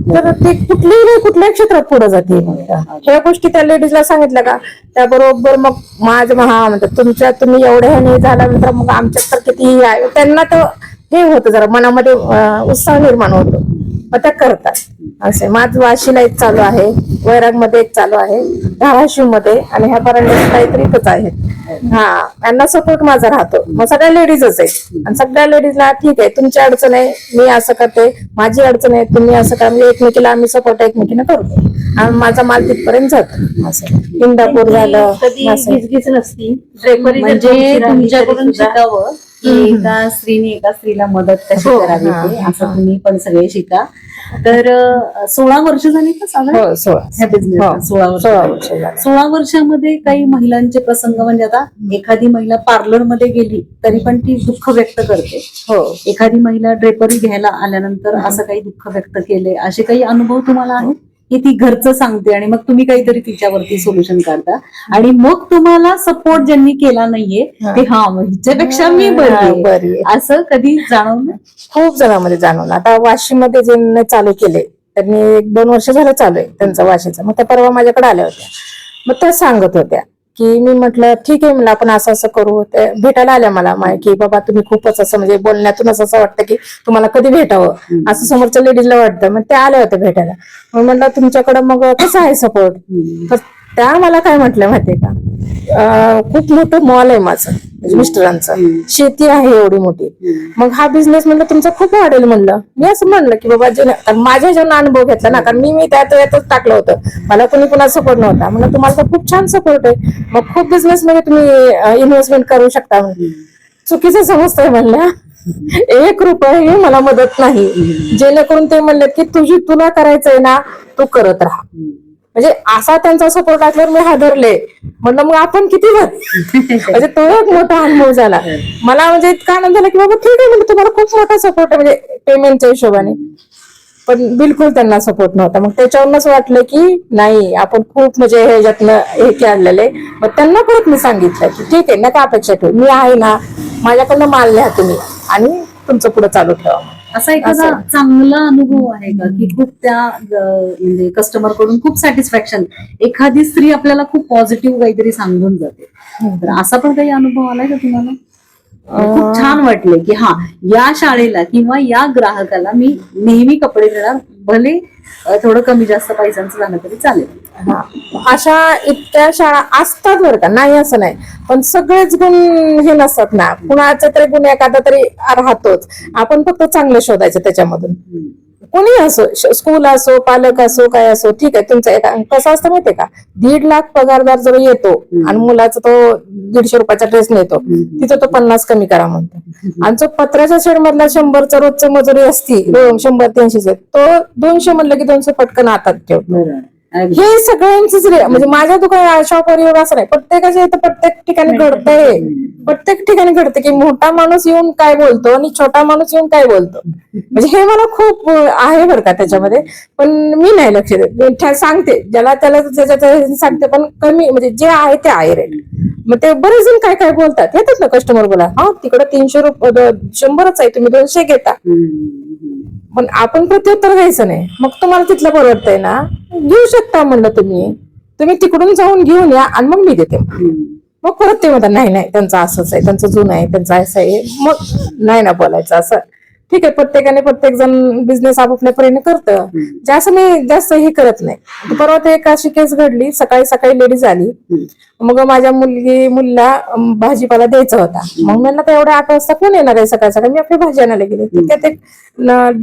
तर ते कुठल्याही क्षेत्रात पुढे जाते. ह्या गोष्टी त्या लेडीजला सांगितल्या का, त्याबरोबर मग माझं म्हणतात तुम्ही एवढ्या ह्याने झाल्यानंतर मग आमच्यात तर किती आहे, त्यांना तर हे होतं, जरा मनामध्ये उत्साह निर्माण होतो, मग त्या करतात. असे माझं वाशीला एक चालू आहे, वैराग मध्ये एक चालू आहे, धाराशिव मध्ये, आणि ह्या पर्यंत काहीतरी इथंच आहेत. हा, त्यांना सपोर्ट माझा राहतो. मग सगळ्या लेडीजच आहे, आणि सगळ्या लेडीजला ठीक आहे, तुमची अडचण आहे मी असं करते, माझी अडचण आहे तुम्ही असं करा, म्हणजे एकमेकीला आम्ही सपोर्ट एकमेकीने करतो, आणि माझा माल तिथपर्यंत जातो. असं इंदापूर झालं,
घिसघिस नसती.
म्हणजे तुमच्याकडून शिकावं की एका स्त्रीने एका स्त्रीला मदत कशी करावी ते, असं तुम्ही पण सगळे शिका. तर 16 वर्ष झाली का साधारण
16 वर्ष.
16 वर्षामध्ये काही महिलांचे प्रसंग, म्हणजे आता एखादी महिला पार्लर मध्ये गेली तरी पण ती दुःख व्यक्त करते, एखादी महिला ड्रेपरी घ्यायला आल्यानंतर असं काही दुःख व्यक्त केले, असे काही अनुभव तुम्हाला आहेत की ती घरचं सांगते आणि मग तुम्ही काहीतरी तिच्यावरती सोल्युशन काढता, आणि मग तुम्हाला सपोर्ट ज्यांनी केला नाहीये ते हिच्यापेक्षा मी बरी, असं कधी जाणवलं?
खूप जणांमध्ये जाणवलं. आता वाशीमध्ये ज्यांनी चालू केले त्यांनी 1-2 वर्ष झालं चालू आहे त्यांचं वाशीचं. मग त्या परवा माझ्याकडे आल्या होत्या, मग त्या सांगत होत्या की मी म्हटलं ठीक आहे, मला आपण असं करू. ते भेटायला आल्या मला की बाबा तुम्ही खूपच असं, म्हणजे बोलण्यातूनच असं वाटतं की तुम्हाला कधी भेटावं असं समोरच्या लेडीजला वाटतं. मग त्या आल्या होत्या भेटायला. मग म्हटलं तुमच्याकडं मग कसं आहे सपोर्ट, तर त्या मला काय म्हटलं माहितीये का, खूप मोठं मॉल आहे माझं, मिस्टरांचं, शेती आहे एवढी मोठी, मग हा बिझनेस म्हणलं तुमचा खूप वाढेल. म्हणलं मी असं म्हणलं की बाबा माझ्या जेव्हा अनुभव घेतला ना, कारण मी त्यातच टाकलं होतं, मला कुणा सपोर्ट नव्हता. म्हणलं तुम्हाला तर खूप छान सपोर्ट आहे, मग खूप बिझनेस मध्ये तुम्ही इन्व्हेस्टमेंट करू शकता. चुकीचं समजतंय म्हणलं, 1 रुपये मला मदत नाही. जेणेकरून ते म्हणले की तुला करायचंय ना तू करत राहा, म्हणजे असा त्यांचा सपोर्ट असल्यावर मी हादरले. म्हणलं मग आपण किती म्हणजे तो एक मोठा अनुभव झाला मला. म्हणजे इतका आनंद झाला की बाबा ठीक आहे, म्हणजे तुम्हाला खूप मोठा सपोर्ट आहे, म्हणजे पेमेंटच्या हिशोबाने. पण बिलकुल त्यांना सपोर्ट नव्हता. मग त्याच्यावरूनच वाटलं की नाही, आपण खूप म्हणजे ह्याच्यातनं हे केलेलं आहे. मग त्यांना परत मी सांगितलं की ठीक आहे, नका अपेक्षा ठेवू, मी आहे ना, माझ्याकडनं माल लिहा तुम्ही आणि तुमचं पुढे चालू ठेवा.
असा एखादा
असं.
चांगला अनुभव आहे का की खूप त्या म्हणजे कस्टमर कडून खूप सॅटिस्फॅक्शन, एखादी स्त्री आपल्याला खूप पॉझिटिव्ह काहीतरी सांगून जाते, तर असा पण काही अनुभव आलाय का तुम्हाला? खूप छान वाटले की हा, या शाळेला किंवा या ग्राहकाला मी नेहमी कपडे देणार, भले थोडं कमी जास्त पैशांचं झालं तरी चालेल.
हा, अशा इतक्या शाळा असतात बरं का, नाही असं नाही, पण सगळेच गुण हे नसतात ना, कुणाचा तरी गुण एखादा तरी राहतोच. आपण फक्त चांगलं शोधायचं त्याच्यामधून. कोणी असो, स्कूल असो, पालक असो, काय असो, ठीक आहे. तुमचा एक कसं असतं माहितीये का, 1.5 लाख पगारदार जर येतो आणि मुलाचा तो 150 रुपयाचा ड्रेस नेतो, तिथं तो 50 कमी करा म्हणतो. आणि जो पत्र्याच्या शेड मधला 100चा रोजची मजुरी असती, 100-180, तो 200 म्हणलं की 200 पटकन हातात ठेवतो. हे सगळ्यांचंच म्हणजे माझ्या दुकान शॉपवर येऊन असं नाही, प्रत्येकाच्या इथं प्रत्येक ठिकाणी घडतंय. प्रत्येक ठिकाणी घडतं की मोठा माणूस येऊन काय बोलतो आणि छोटा माणूस येऊन काय बोलतो. म्हणजे हे मला खूप आहे बरं का त्याच्यामध्ये. पण मी नाही लक्ष देत, मी सांगते ज्याला त्याला त्याच्या सांगते, पण कमी म्हणजे जे आहे ते आहे रेट. मग ते बरेच जण काय काय बोलतात, येतात ना कस्टमर बोला, हा तिकडे 300 रुपये 100च आहे, तुम्ही 200 घेता. पण आपण प्रत्युत्तर द्यायचं नाही. मग तुम्हाला तिथलं परवडतंय ना, घेऊ शकता म्हणलं, तुम्ही तिकडून जाऊन घेऊन या आणि मग मी देते. मग परत ते म्हणतात नाही नाही, त्यांचं असंच आहे, त्यांचं जुनं आहे, त्यांचं असं आहे, मग नाही ना बोलायचं असं. ठीक आहे, प्रत्येकाने प्रत्येक जण बिझनेस आपापल्या परीने करतं. जास्त मी जास्त हे करत नाही. परवा ते एक अशी केस घडली, सकाळी सकाळी लेडीज आली, मग माझ्या मुलीला भाजीपाला द्यायचा होता. मग म्हणलं तर एवढ्या 8 वाजता कोण येणार आहे सकाळ सकाळी, मी आपली भाजी आणायला गेले. तितक्यात एक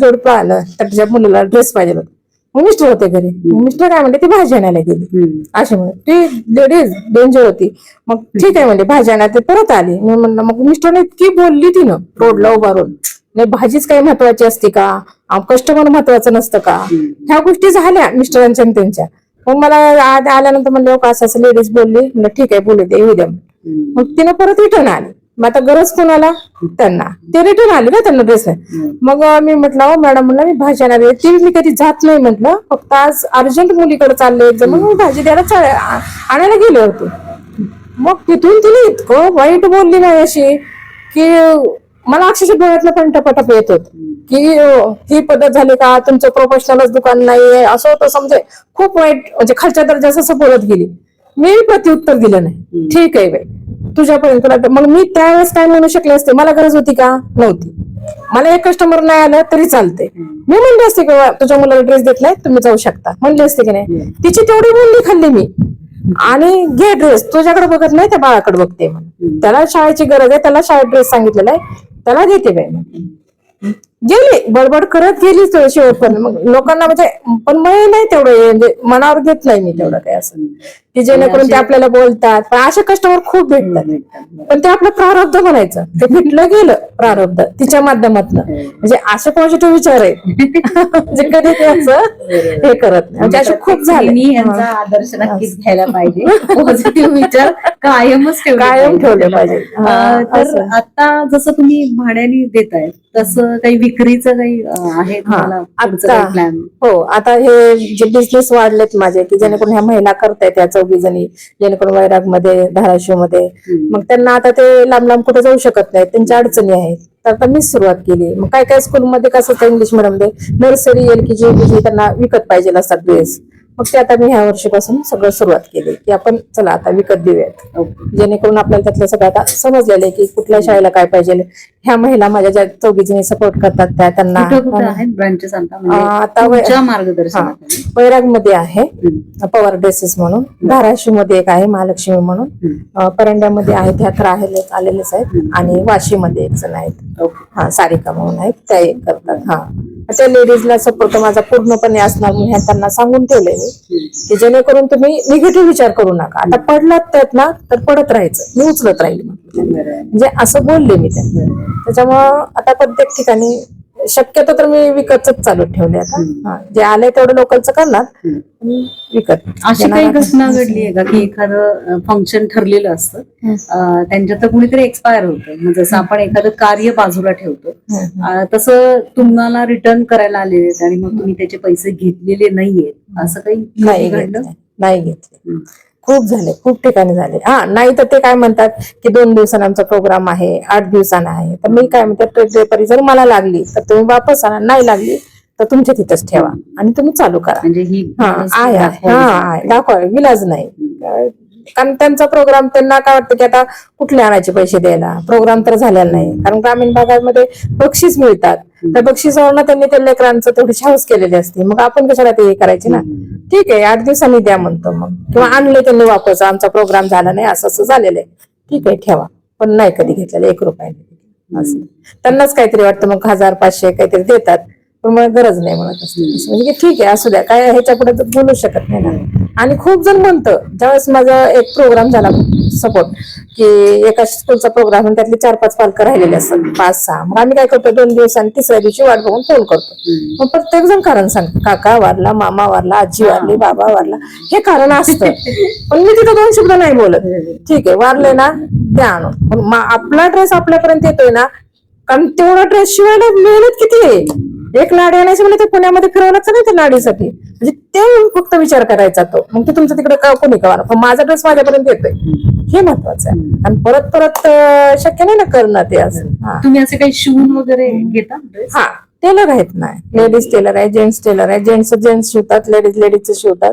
जोडपं आलं, त्याच्या मुलीला ड्रेस पाहिजे होता. मग मिस्टर होते घरी. मिस्टर काय म्हणले, ती भाजी आणायला गेली अशी म्हणून. ती लेडीज डेंजर होती. मग ठीक आहे म्हणजे भाजी आणायला परत आली. मी म्हणलं, मग मिस्टरने इतकी बोलली तिनं रोडला उभारून, नाही भाजीच काही महत्वाची असते का, कस्टमर महत्वाचं नसतं का, ह्या गोष्टी झाल्या मिस्टरांच्या आणि त्यांच्या. मग मला आल्यानंतर म्हणलं का असं लेडीज बोलली. म्हणलं ठीक आहे, बोलू दे, येऊ द्या. मग तिनं परत रिटर्न आली. मग आता गरज कोणाला, त्यांना. ते रिटर्न आले ना, त्यांना ड्रेस नाही. मग मी म्हटलं मॅडम, म्हणलं मी भाजी आणायला, ती मी कधी जात नाही म्हटलं, फक्त आज अर्जंट मुलीकडे चालले, मग मी भाजी द्यायला आणायला गेले होते. मग तिथून तिने इतकं वाईट बोलली नाही अशी की मला अक्षरशः डोळ्यातलं पण टपटप येत होत की ही पद्धत झाली का, तुमचं प्रोफेशनलच दुकान नाहीये असं होतं. समजे खूप वाईट, म्हणजे खालच्या दर्जाचं असं बोलत गेली. मी प्रत्युत्तर दिलं नाही. ठीक आहे बाई, तुझ्यापर्यंत. मग मी त्यावेळेस काय म्हणू शकले असते, मला गरज होती का, नव्हती. मला एक कस्टमर नाही आलं तरी चालते, मी म्हणले असते की तुझ्या मुलाला ड्रेस देत नाही, तुम्ही जाऊ शकता, म्हणले असते की नाही. तिची तेवढी बोलणी खाल्ली मी, आणि घे ड्रेस, तुझ्याकडे बघत नाही त्या बाळाकडे बघते. म्हणून त्याला शाळेची गरज आहे, त्याला शाळेत ड्रेस सांगितलेला आहे, त्याला घेते बाई. गेली बडबड करत गेली शेवटपर्यंत. मग लोकांना म्हणजे पण मी नाही तेवढं म्हणजे मनावर घेत नाही मी तेवढं काही असं की जेणेकरून ते आपल्याला बोलतात. पण असे कस्टमर खूप भेटतात, पण ते आपलं प्रारब्ध म्हणायचं, ते भेटलं गेलं प्रारब्ध तिच्या माध्यमातून. म्हणजे असे पॉझिटिव्ह विचार आहेत म्हणजे कधी ते असं हे करत नाही. म्हणजे असे खूप झाले.
मी यांचा आदर्श नक्कीच घ्यायला पाहिजे. पॉझिटिव्ह विचार कायमच
कायम ठेवले पाहिजे.
तर आता जसं तुम्ही भाड्याने देताय, तसं काही विक्रीचं काही आहे तुम्हाला प्लॅन?
हो, आता हे जे बिझनेस वाढलेत माझे, की जेणेकरून ह्या महिला करतायत या 4 जणी, जेणेकरून वैराग मध्ये, धाराशिव मध्ये. मग त्यांना आता ते लांब लांब कुठे जाऊ शकत नाही, त्यांच्या अडचणी आहेत. तर आता मीच सुरुवात केली. मग काय काय स्कूलमध्ये कसं इंग्लिश मिडियम मध्ये नर्सरी, LKG, UKG त्यांना विकत पाहिजे असतात ड्रेस. मग ते आता मी ह्या वर्षीपासून सगळं सुरुवात केली की आपण चला आता विकत देऊयात, जेणेकरून आपल्याला त्यातलं सगळं आता समजलेलं आहे की कुठल्या शाळेला काय पाहिजे. ह्या महिला माझ्या ज्या 4 जणी सपोर्ट करतात त्या, त्यांना
ब्रांचेस
आता
मार्गदर्शन
वैराग मध्ये आहे पवार ड्रेसेस म्हणून, धाराशिव मध्ये एक आहे महालक्ष्मी म्हणून, परंड्यामध्ये आहेत, ह्या तर आलेलेच आहेत, आणि वाशी मध्ये एक जण आहेत, हा सारिका म्हणून आहेत, त्या एक करतात. हा, त्या लेडीजला सपोर्ट माझा पूर्णपणे असणार म्हणून ह्या त्यांना सांगून ठेवले मी की जेणेकरून तुम्ही निगेटिव्ह विचार करू नका. आता पडलात त्यात ना तर पडत राहायचं, मी उचलत राहील म्हणजे असं बोलले मी त्यांना. त्याच्यामुळं आता प्रत्येक ठिकाणी शक्यतो तर मी विकतच चालू ठेवले आता. हा, जे आले तेवढं लोकलचं करणार, पण विकत
अशी काही
घेणार.
घटना घडली आहे का की एखादं फंक्शन ठरलेलं असतं, त्यांच्यात तर कुणीतरी एक्सपायर होतं, मग जसं आपण एखादं कार्य बाजूला ठेवतो तसं तुम्हाला रिटर्न करायला आलेले आहेत आणि मग तुम्ही त्याचे पैसे घेतलेले नाहीये, असं काही
नाही
घडलं?
घेतले, नाही घेतले. खूप झाले, खूप ठिकाणी झाले. हा, नाही तर ते काय म्हणतात की 2 दिवसांना आमचा प्रोग्राम आहे, 8 दिवसांना आहे, तर मी काय म्हणते पेपरी जर मला लागली तर तुम्ही वापस आणा, नाही लागली तर तुमच्या तिथंच ठेवा आणि तुम्ही चालू करा.
म्हणजे ही
हा आहे, आहे दाखवा, विलाज नाही. कारण त्यांचा प्रोग्राम त्यांना काय वाटतं की आता कुठले आणायचे पैसे द्यायला, प्रोग्राम तर झालेला नाही. कारण ग्रामीण भागामध्ये बक्षीस मिळतात, त्या बक्षिसावरनं त्यांनी त्या लेकरांचं तेवढी हाऊस केलेली असते, मग आपण कशाला ते करायचे ना. ठीक आहे, 8 दिवसांनी द्या म्हणतो मग, किंवा आणले त्यांनी वापस, आमचा प्रोग्राम झाला नाही असं असं झालेलं आहे, ठीक आहे ठेवा, पण नाही कधी घेतलेलं 1 रुपयाने असं. त्यांनाच काहीतरी वाटतं मग 1000-500 काहीतरी देतात, पण मला गरज नाही म्हणत असते. म्हणजे ठीक आहे असू द्या, काय ह्याच्या पुढे तर बोलू शकत नाही ना. आणि खूप जण म्हणतं, ज्यावेळेस माझा एक प्रोग्राम झाला सपोर्ट की एका स्कूलचा प्रोग्राम, त्यातले 4-5 पालक राहिलेले असतात, 5-6, मग आम्ही काय करतो 2 दिवसांनी 3ऱ्या दिवशी वाट बघून फोन करतो. मग प्रत्येक जण कारण सांगतो, काका वारला, मामा वारला, आजी वारली, बाबा वारला, हे कारण असतं. पण मी तिथं 2 शब्द नाही बोलत, ठीक आहे वारले ना द्या आणून, पण आपला ड्रेस आपल्यापर्यंत येतोय ना, कारण तेवढा ड्रेस शिवायला मेहनत किती आहे. एक लाडी आणायची म्हणजे ते पुण्यामध्ये फिरावं लागतं ना त्या लाडीसाठी, म्हणजे ते फक्त विचार करायचा तो, मग ते तुमचं तिकडे कोणी करा, पण माझा ड्रेस माझ्यापर्यंत येतोय हे महत्वाचं आहे. आणि परत परत शक्य नाही ना करणं ते असं.
तुम्ही असे काही शिवून वगैरे घेता ड्रेस?
हा, टेलर आहेत ना, लेडीज टेलर आहे, जेंट्स टेलर आहे, जेंट्स शिवतात, लेडीजचे शिवतात.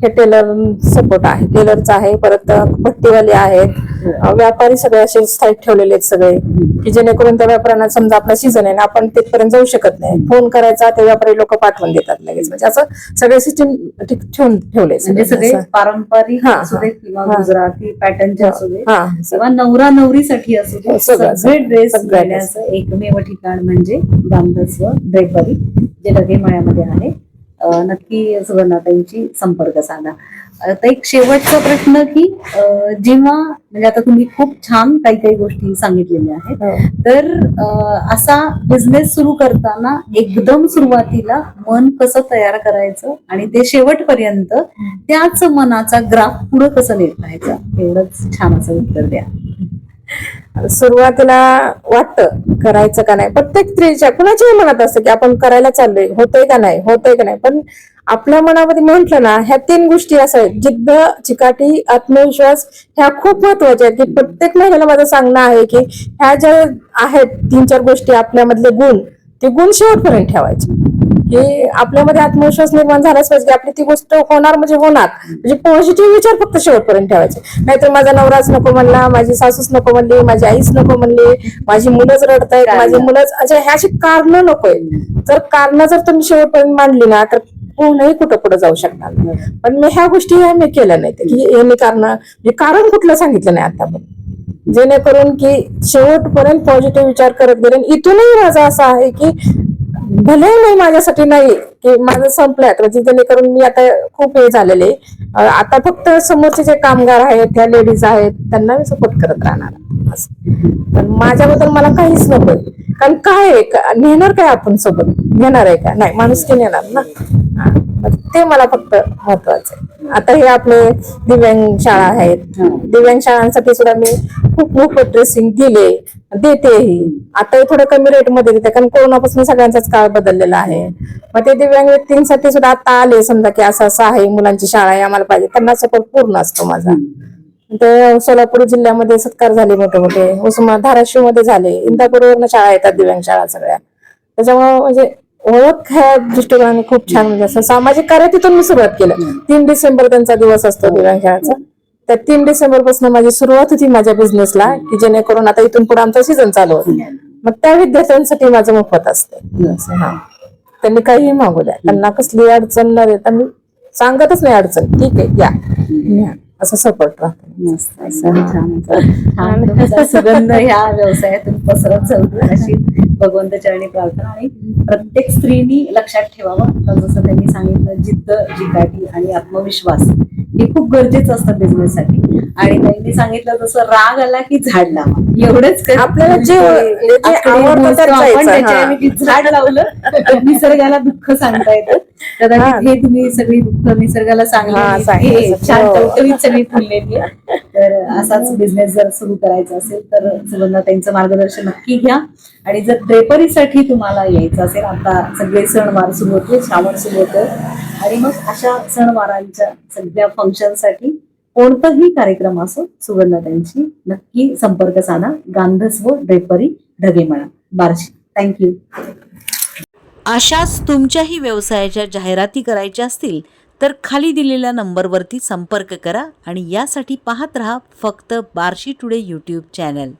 हे टेलर सपोर्ट आहे, टेलरचा आहे. परत भट्टीवाले आहेत, व्यापारी सगळे असे स्थायिक ठेवलेले आहेत सगळे, की जेणेकरून त्या व्यापाऱ्यांना समजा आपला सीझन आहे ना, आपण तिथपर्यंत जाऊ शकत नाही, फोन करायचा, ते व्यापारी लोक पाठवून देतात लगेच. म्हणजे असं सगळे सिस्टीम ठेवून ठेवले,
म्हणजे सगळे पारंपरिक असू दे किंवा गुजराती पॅटर्नचे असू दे किंवा नवरा नवरीसाठी असू दे, सगळे ड्रेस घेण्याचं एकमेव ठिकाण म्हणजे गांधस्व ड्रेपरी, जे लगेमळ्यामध्ये आहे. नक्की सुवर्णाताईंची संपर्क साधा. आता एक शेवटचा प्रश्न की जेव्हा म्हणजे आता तुम्ही खूप छान काही काही गोष्टी सांगितलेल्या आहेत, तर असा बिझनेस सुरू करताना एकदम सुरुवातीला मन कसं तयार करायचं आणि ते शेवटपर्यंत त्याच मनाचा ग्राफ पुढे कसं नेत राहायचा, एवढंच छान असं उत्तर द्या.
सुरुवातीला वाटतं करायचं का नाही, प्रत्येक स्त्रीच्या कुणाच्याही मनात असतं की आपण करायला चाललोय, होतंय का नाही, पण आपल्या मनामध्ये म्हंटल ना, ह्या 3 गोष्टी असं आहेत, जिद्द, चिकाटी, आत्मविश्वास, ह्या खूप महत्वाच्या आहेत. की प्रत्येक महिन्याला माझं सांगणं आहे की ह्या ज्या आहेत 3-4 गोष्टी, आपल्यामधले गुण, ते गुण शेवटपर्यंत ठेवायचे. की आपल्यामध्ये आत्मविश्वास निर्माण झालाच पाहिजे की आपली ती गोष्ट होणार म्हणजे होणार, म्हणजे पॉझिटिव्ह विचार फक्त शेवटपर्यंत ठेवायचे. नाहीतर माझा नवराच नको म्हणला, माझी सासूच नको म्हणली, माझी आईच नको म्हणली, माझी मुलंच रडतायत, माझी मुलंच, अच्छा ह्याची कारणं नकोय. जर कारणं जर तुम्ही शेवटपर्यंत मांडली ना, तर कोणही कुठं पुढे जाऊ शकणार नाही. पण मी ह्या गोष्टी मी केल्या नाहीत की हे मी कारण कुठलं सांगितलं नाही आतापर्यंत, जेणेकरून की शेवटपर्यंत पॉझिटिव्ह विचार करत गेले. इथूनही माझा असा आहे की भले नाही माझ्यासाठी नाही की माझं संपलंय, जेणेकरून मी आता खूप हे झालेले, आता फक्त समोरचे जे कामगार आहेत, त्या लेडीज आहेत, त्यांना मी सपोर्ट करत राहणार असं. पण माझ्याबद्दल मला काहीच नकोय, कारण काय नेणार काय आपण सोबत, नेणार आहे का नाही, माणुसकी नेणार ना, ते मला फक्त महत्वाचं आहे. आता हे आपले दिव्यांग शाळा आहेत, दिव्यांग शाळांसाठी सुद्धा मी खूप मोफत ड्रेसिंग देतेही. आता थोडं कमी रेट मध्ये देते, कारण कोरोनापासून सगळ्यांचाच काळ बदललेला आहे. मग ते दिव्यांग व्यक्तींसाठी सुद्धा आता आले, समजा की असं असं आहे, मुलांची शाळा आहे, आम्हाला पाहिजे, त्यांना सपोर्ट पूर्ण असतो माझा. ते सोलापूर जिल्ह्यामध्ये सत्कार झाले मोठे मोठे, धाराशिव मध्ये झाले, इंदापूरवरनं शाळा येतात दिव्यांग शाळा सगळ्या. त्याच्यामुळे म्हणजे ओळख ह्या दृष्टिकोनाने खूप छान, म्हणजे असं सामाजिक कार्य तिथून मी सुरुवात केलं. 3 डिसेंबर त्यांचा दिवस असतो दिव्यांग शाळेचा, त्या 3 डिसेंबर पासून माझी सुरुवात होती माझ्या बिझनेसला, की जेणेकरून आता इथून पुढे आमचा सीझन चालू होतो. मग त्या विद्यार्थ्यांसाठी माझं मोफत असते. हा, त्यांनी काहीही मागू द्या, त्यांना कसली अडचण न देता मी सांगतच नाही अडचण, ठीक आहे या, असं सपोर्ट राहतो.
छान सुगंध ह्या व्यवसायातून पसरत जाऊ अशी भगवंत चरणी प्रार्थना. आणि प्रत्येक स्त्रीनी लक्षात ठेवावं, जसं त्यांनी सांगितलं, जिद्द, जिकाटी आणि आत्मविश्वास हे खूप गरजेचं असतं बिझनेससाठी. आणि त्यांनी सांगितलं तसं राग आला की झाड लावा, एवढंच कर.
आपल्याला जे
आकडे
आवडतं
मोजतो
तर
आपण,
जायचं,
त्याच्याऐवजी झाड लावलं निसर्गाला दुःख सांगता येतं. कदाचित हे तुम्ही सगळी दुःख निसर्गाला
हा,
सांगली,
सांगितलं.
हे छान
हो.
टवटवीत सगळी फुललेली आहे. तर असाच बिझनेस जर सुरू करायचा असेल तर सुगंधाताईंचं मार्गदर्शन नक्की घ्या. आणि जर ड्रेपरीसाठी तुम्हाला यायचं असेल, आता सगळे सणवार सुरू होते, श्रावण सुरू होतं, आणि मग अशा सणवारांच्या सगळ्या फंक्शनसाठी कोणताही कार्यक्रम असो, सुगंधाताईंशी नक्की संपर्क साधा. गांधस्व ड्रेपरी, ढगेमळा, बार्शी. थँक्यू.
अशाच तुमच्याही व्यवसायाच्या जाहिराती करायच्या असतील तर खाली दिलेल्या नंबरवरती संपर्क करा आणि यासाठी पाहत रहा फक्त बार्शी टुडे यूट्यूब चॅनल.